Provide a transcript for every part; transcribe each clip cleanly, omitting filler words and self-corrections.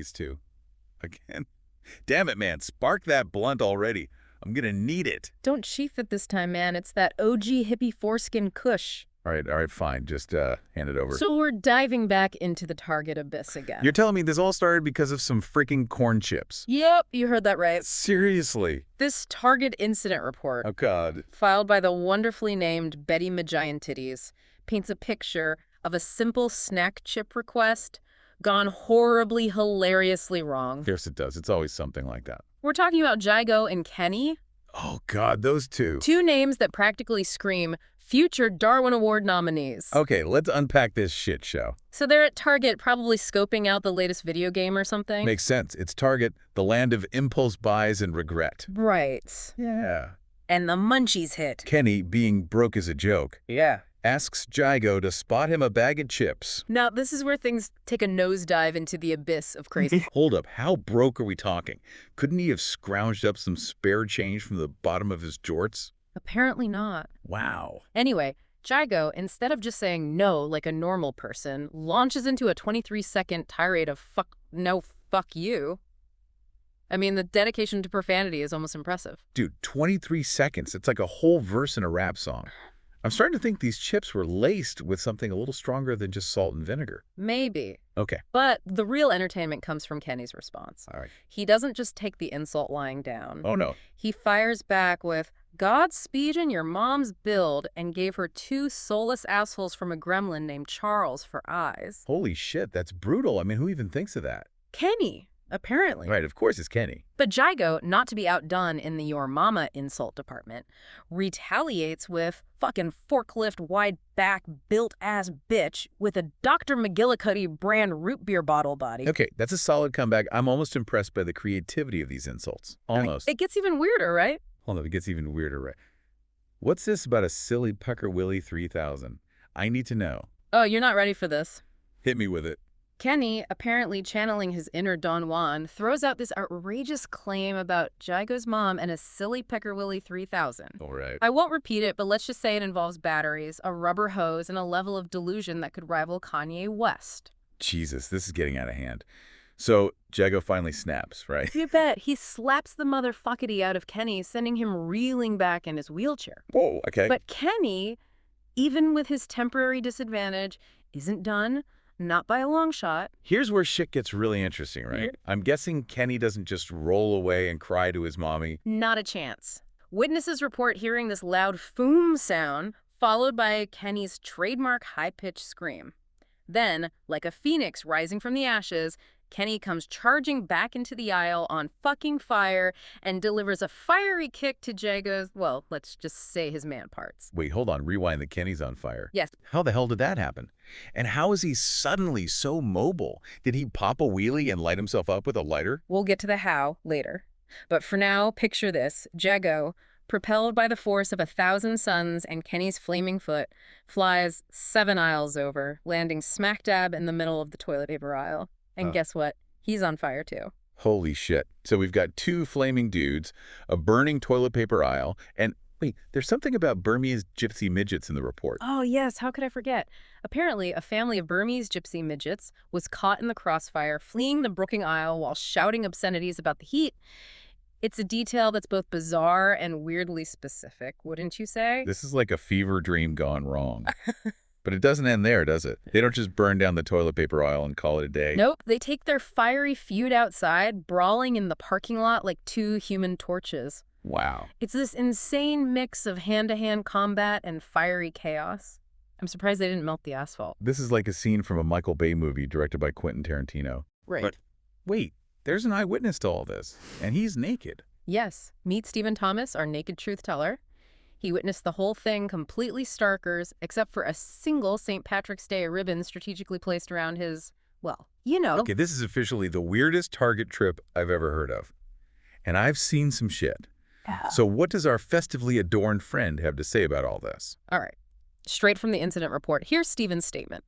these two. Again. Damn it, man. Spark that blunt already. I'm gonna need it. Don't sheath it this time, man. It's that OG hippie foreskin kush. All right, fine. Just hand it over. So we're diving back into the Target abyss again. You're telling me this all started because of some freaking corn chips? Yep, you heard that right. Seriously? This Target incident report, Oh, God. filed by the wonderfully named Betty Titties, paints a picture of a simple snack chip request gone horribly, hilariously wrong. Yes, it does. It's always something like that. We're talking about Jaygo and Kenny. Oh, God, those two. Two names that practically scream future Darwin Award nominees. Okay, let's unpack this shit show. So they're at Target probably scoping out the latest video game or something? Makes sense. It's Target, the land of impulse buys and regret. Right. Yeah. And the munchies hit. Kenny, being broke as a joke, Yeah. asks Jaygo to spot him a bag of chips. Now, this is where things take a nosedive into the abyss of crazy. Hold up, how broke are we talking? Couldn't he have scrounged up some spare change from the bottom of his jorts? Apparently not. Wow. Anyway, Jaygo, instead of just saying no like a normal person, launches into a 23-second tirade of fuck you. I mean, the dedication to profanity is almost impressive. Dude, 23 seconds. It's like a whole verse in a rap song. I'm starting to think these chips were laced with something a little stronger than just salt and vinegar. Maybe. Okay. But the real entertainment comes from Kenny's response. All right. He doesn't just take the insult lying down. Oh, no. He fires back with, Godspeed in your mom's build, and gave her two soulless assholes from a gremlin named Charles for eyes. Holy shit, that's brutal. I mean, who even thinks of that? Kenny, apparently. Right, of course it's Kenny. But Jaygo, not to be outdone in the your mama insult department, retaliates with fucking forklift wide back built ass bitch with a Dr. McGillicuddy brand root beer bottle body. Okay, that's a solid comeback. I'm almost impressed by the creativity of these insults. Almost. It gets even weirder, right? Hold on, it gets even weirder, right? What's this about a silly Pucker Willie 3000? I need to know. Oh, you're not ready for this. Hit me with it. Kenny, apparently channeling his inner Don Juan, throws out this outrageous claim about Jaygo's mom and a silly Pecker Willie 3000. All right. I won't repeat it, but let's just say it involves batteries, a rubber hose, and a level of delusion that could rival Kanye West. Jesus, this is getting out of hand. So, Jaygo finally snaps, right? You bet. He slaps the motherfuckity out of Kenny, sending him reeling back in his wheelchair. Whoa, okay. But Kenny, even with his temporary disadvantage, isn't done. Not by a long shot. Here's where shit gets really interesting, right? I'm guessing Kenny doesn't just roll away and cry to his mommy. Not a chance. Witnesses report hearing this loud foom sound, followed by Kenny's trademark high-pitched scream. Then, like a phoenix rising from the ashes, Kenny comes charging back into the aisle on fucking fire and delivers a fiery kick to Jaygo's, well, let's just say his man parts. Wait, hold on. Rewind. The Kenny's on fire. Yes. How the hell did that happen? And how is he suddenly so mobile? Did he pop a wheelie and light himself up with a lighter? We'll get to the how later. But for now, picture this. Jaygo, propelled by the force of 1,000 suns and Kenny's flaming foot, flies 7 aisles over, landing smack dab in the middle of the toilet paper aisle. And guess what? He's on fire, too. Holy shit. So we've got 2 flaming dudes, a burning toilet paper aisle, and wait, there's something about Burmese gypsy midgets in the report. Oh, yes. How could I forget? Apparently, a family of Burmese gypsy midgets was caught in the crossfire, fleeing the brooking aisle while shouting obscenities about the heat. It's a detail that's both bizarre and weirdly specific, wouldn't you say? This is like a fever dream gone wrong. But it doesn't end there, does it? They don't just burn down the toilet paper aisle and call it a day. Nope. They take their fiery feud outside, brawling in the parking lot like 2 human torches. Wow. It's this insane mix of hand-to-hand combat and fiery chaos. I'm surprised they didn't melt the asphalt. This is like a scene from a Michael Bay movie directed by Quentin Tarantino. Right. But wait, there's an eyewitness to all this, and he's naked. Yes. Meet Stephen Thomas, our naked truth teller. He witnessed the whole thing completely starkers, except for a single St. Patrick's Day ribbon strategically placed around his, well, you know. Okay, this is officially the weirdest Target trip I've ever heard of. And I've seen some shit. Yeah. So what does our festively adorned friend have to say about all this? All right. Straight from the incident report, here's Stephen's statement.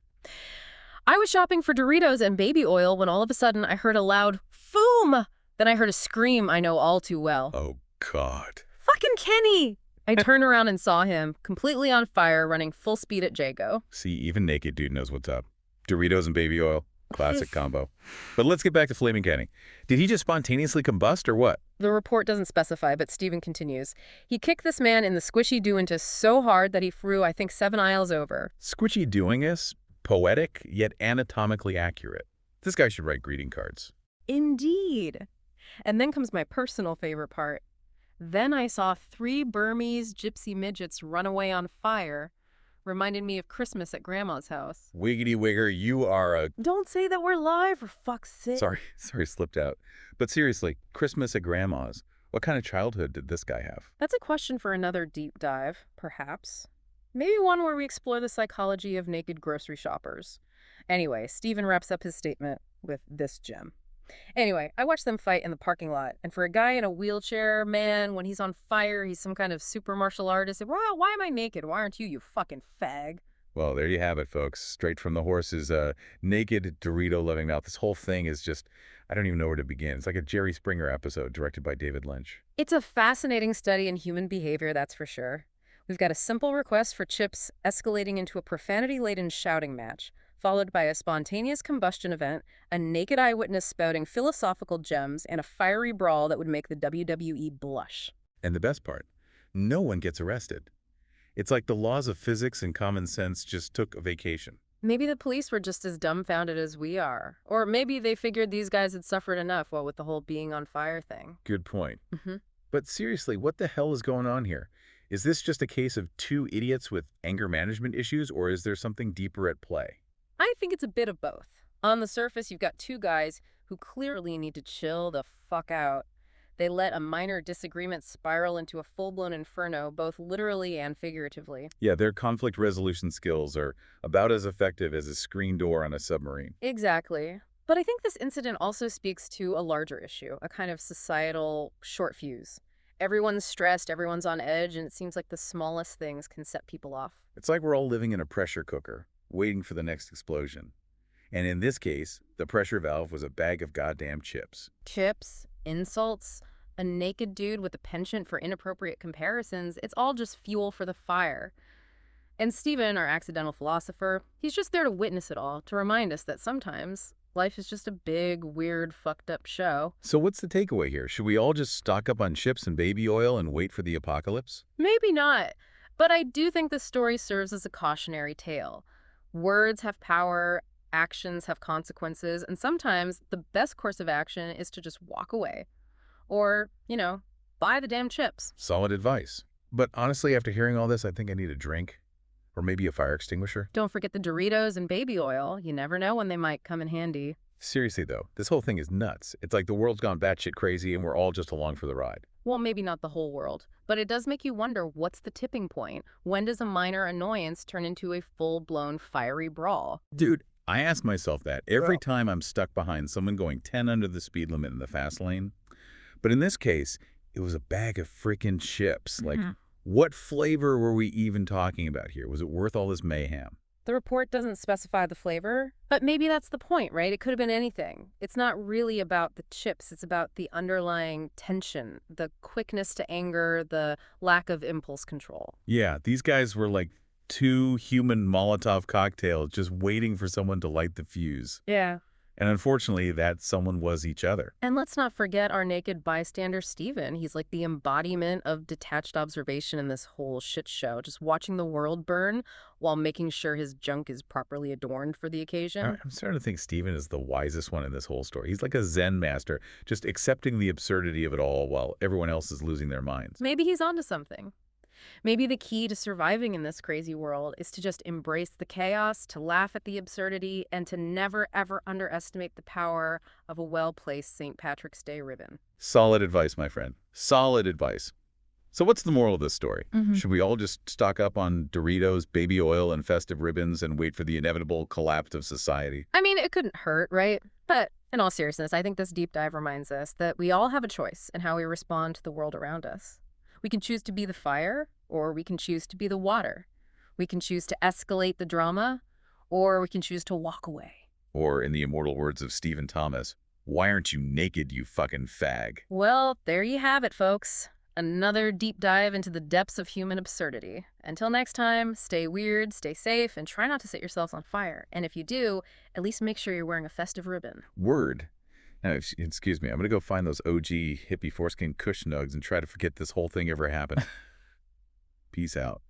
I was shopping for Doritos and baby oil when all of a sudden I heard a loud foom. Then I heard a scream I know all too well. Oh, God. Fucking Kenny! I turned around and saw him, completely on fire, running full speed at Jaygo. See, even naked dude knows what's up. Doritos and baby oil. Classic combo. But let's get back to Flaming Kenny. Did he just spontaneously combust or what? The report doesn't specify, but Stephen continues. He kicked this man in the squishy dointus so hard that he flew, I think, 7 aisles over. Squishy doingus, poetic, yet anatomically accurate. This guy should write greeting cards. Indeed. And then comes my personal favorite part. Then I saw 3 Burmese gypsy midgets run away on fire. Reminded me of Christmas at Grandma's house. Wiggity wigger, you are a... Don't say that we're live, for fuck's sake. Sorry, slipped out. But seriously, Christmas at Grandma's. What kind of childhood did this guy have? That's a question for another deep dive, perhaps. Maybe one where we explore the psychology of naked grocery shoppers. Anyway, Stephen wraps up his statement with this gem. Anyway, I watched them fight in the parking lot, and for a guy in a wheelchair, man, when he's on fire, he's some kind of super martial artist. Why am I naked? Why aren't you, you fucking fag? Well, there you have it, folks. Straight from the horse's naked Dorito-loving mouth. This whole thing is just, I don't even know where to begin. It's like a Jerry Springer episode directed by David Lynch. It's a fascinating study in human behavior, that's for sure. We've got a simple request for chips escalating into a profanity-laden shouting match, followed by a spontaneous combustion event, a naked eyewitness spouting philosophical gems, and a fiery brawl that would make the WWE blush. And the best part, no one gets arrested. It's like the laws of physics and common sense just took a vacation. Maybe the police were just as dumbfounded as we are. Or maybe they figured these guys had suffered enough, what with the whole being on fire thing. Good point. Mm-hmm. But seriously, what the hell is going on here? Is this just a case of 2 idiots with anger management issues, or is there something deeper at play? I think it's a bit of both. On the surface, you've got 2 guys who clearly need to chill the fuck out. They let a minor disagreement spiral into a full-blown inferno, both literally and figuratively. Yeah, their conflict resolution skills are about as effective as a screen door on a submarine. Exactly. But I think this incident also speaks to a larger issue, a kind of societal short fuse. Everyone's stressed, everyone's on edge, and it seems like the smallest things can set people off. It's like we're all living in a pressure cooker, waiting for the next explosion. And in this case, the pressure valve was a bag of goddamn chips. Chips, insults, a naked dude with a penchant for inappropriate comparisons, it's all just fuel for the fire. And Stephen, our accidental philosopher, he's just there to witness it all, to remind us that sometimes life is just a big, weird, fucked up show. So what's the takeaway here? Should we all just stock up on chips and baby oil and wait for the apocalypse? Maybe not, but I do think this story serves as a cautionary tale. Words have power, actions have consequences, and sometimes the best course of action is to just walk away. Or, buy the damn chips. Solid advice. But honestly, after hearing all this, I think I need a drink. Or maybe a fire extinguisher. Don't forget the Doritos and baby oil. You never know when they might come in handy. Seriously, though, this whole thing is nuts. It's like the world's gone batshit crazy and we're all just along for the ride. Well, maybe not the whole world, but it does make you wonder, what's the tipping point? When does a minor annoyance turn into a full-blown fiery brawl? Dude, I ask myself that every time I'm stuck behind someone going 10 under the speed limit in the fast lane. But in this case, it was a bag of freaking chips. Like, what flavor were we even talking about here? Was it worth all this mayhem? The report doesn't specify the flavor, but maybe that's the point, right? It could have been anything. It's not really about the chips. It's about the underlying tension, the quickness to anger, the lack of impulse control. Yeah, these guys were like 2 human Molotov cocktails just waiting for someone to light the fuse. Yeah. And unfortunately, that someone was each other. And let's not forget our naked bystander, Stephen. He's like the embodiment of detached observation in this whole shit show, just watching the world burn while making sure his junk is properly adorned for the occasion. I'm starting to think Stephen is the wisest one in this whole story. He's like a Zen master, just accepting the absurdity of it all while everyone else is losing their minds. Maybe he's onto something. Maybe the key to surviving in this crazy world is to just embrace the chaos, to laugh at the absurdity, and to never, ever underestimate the power of a well-placed St. Patrick's Day ribbon. Solid advice, my friend. Solid advice. So what's the moral of this story? Should we all just stock up on Doritos, baby oil, and festive ribbons and wait for the inevitable collapse of society? I mean, it couldn't hurt, right? But in all seriousness, I think this deep dive reminds us that we all have a choice in how we respond to the world around us. We can choose to be the fire, or we can choose to be the water. We can choose to escalate the drama, or we can choose to walk away. Or, in the immortal words of Stephen Thomas, why aren't you naked, you fucking fag? Well, there you have it, folks. Another deep dive into the depths of human absurdity. Until next time, stay weird, stay safe, and try not to set yourselves on fire. And if you do, at least make sure you're wearing a festive ribbon. Word. Now, excuse me, I'm going to go find those OG hippie foreskin cush nugs and try to forget this whole thing ever happened. Peace out.